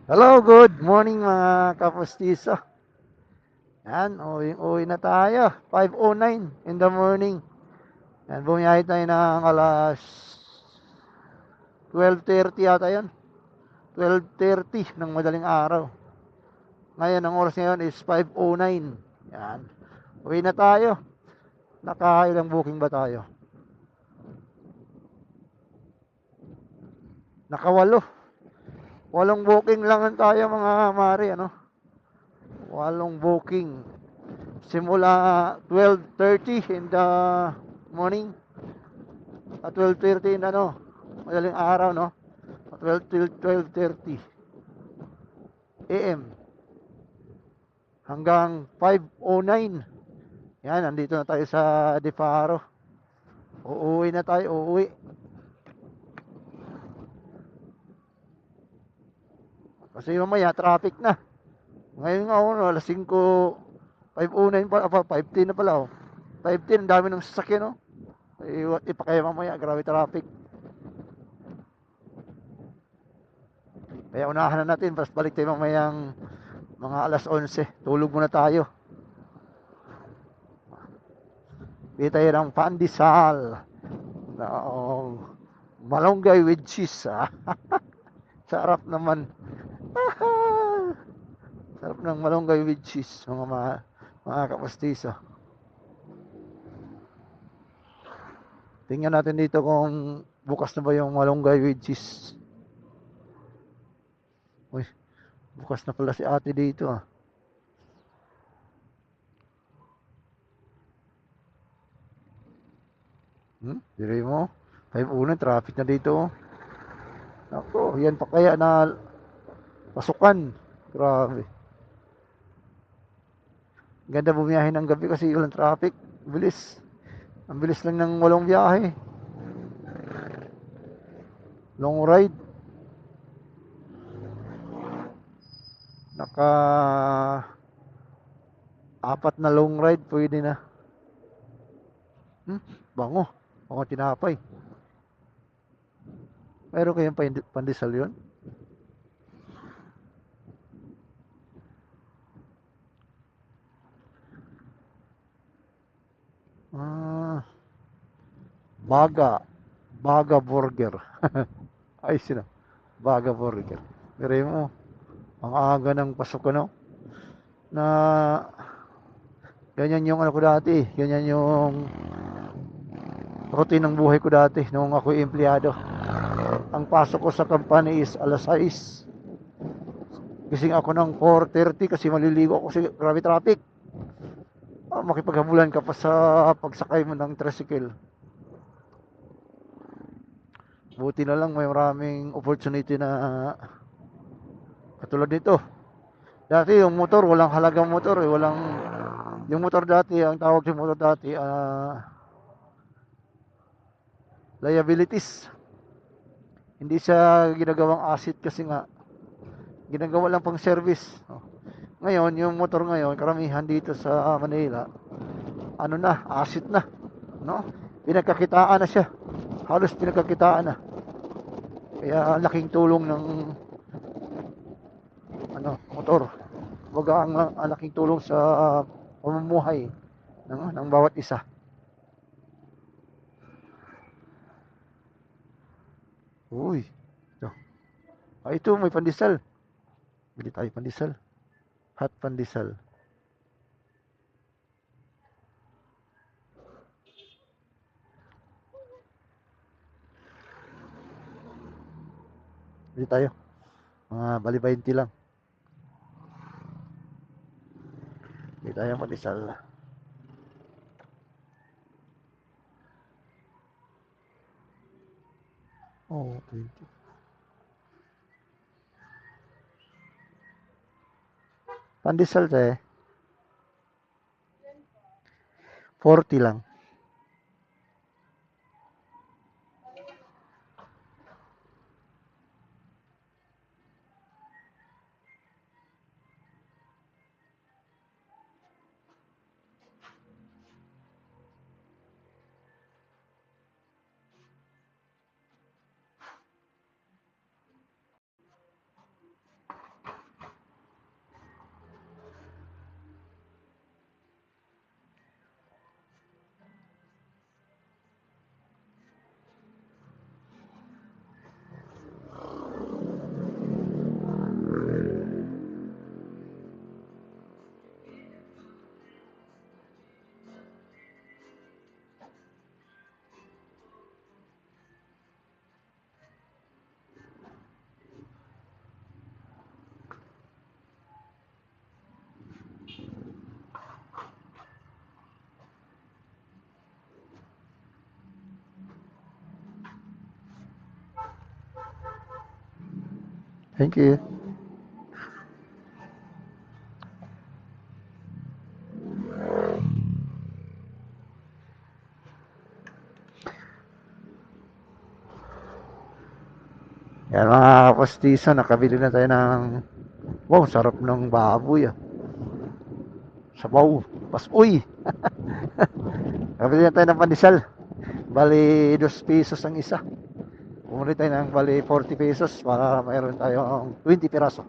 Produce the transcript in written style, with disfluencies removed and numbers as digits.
Hello, good morning mga kapustiso. Yan, uwi na tayo. 5:09 in the morning. Yan, bumiyahe tayo ng alas 12:30 yata yan. 12:30 ng madaling araw. Ngayon, ang oras ngayon is 5:09. Yan, uwi na tayo. Nakailang booking ba tayo? Nakawalo. Walong booking lang tayo mga mari, ano? Walong booking. Simula 12:30 in the morning. At 12:30 in ano, madaling araw, no? 12 till 12:30 AM hanggang 5:09. Yan, nandito na tayo sa De Faro. Uuwi na tayo, uuwi. Kasi mamaya traffic na. Ngayon nga ako, alas 5, 5:09 pa, 5:10 na pala, oh. 5:10, ang dami ng sasakyan, no? Ipa kaya mamaya, grabe traffic. Kaya unahan na natin, tapos balik tayo mamayang mga alas 11. Tulog muna tayo. Bili tayo ng pandesal. No, malunggay with cheese. Sarap naman. Sarap ng malunggay with cheese, mga kapastiso. Tingnan natin dito kung bukas na ba yung malunggay with cheese. Uy, bukas na pala si ate dito, ah. Dire mo. 5:01, traffic na dito, oh. Ako, yan pa kaya na pasukan. Grabe. Ganda bumiyahe ng gabi kasi walang traffic. Bilis. Ang bilis lang ng walong biyahe. Long ride. Naka apat na long ride, pwede na. Bango. Bango tinapay. Meron kayong pandesal yun? Ah, Baga. Baga Burger. Ay, sino? Baga Burger. Pero mo, ang aga ng pasok, ano? Na ganyan yung ano ko dati. Ganyan yung routine ng buhay ko dati nung ako empleyado. Ang pasok ko sa company is alas 6. Gising ako ng 4:30 kasi maliligo ako kasi grabe traffic. Makipaghabulan ka pa sa pagsakay mo ng tricycle. Buti na lang may maraming opportunity na katulad nito. Dati yung motor, walang halagang motor, eh. Yung motor dati, ang tawag sa motor dati, liabilities. Hindi siya ginagawang asset kasi nga, ginagawa lang pang service. Ngayon, yung motor ngayon, karamihan dito sa Manila, ano na, asset na, no? Pinagkakitaan na siya. Halos pinagkakitaan na. Kaya ang laking tulong ng motor. Kumbaga ang laking tulong sa pamumuhay ng bawat isa. Uy, ito. Ito may pandesal. Bili tayo pandesal. Hot pandesal. Bili tayo. Mga bali 20 lang. Bili tayo pandesal. Oh, 20. Pandesal tayo. 40 lang. Thank you. Yan mga kapastiso, nakabili na tayo ng wow, sarap ng baboy ah. Sabaw, pas-uy. Nakabili na tayo ng pandesal. Bali, 2 pesos ang isa. Bumili tayo ng bali 40 pesos para mayroon tayong 20 piraso.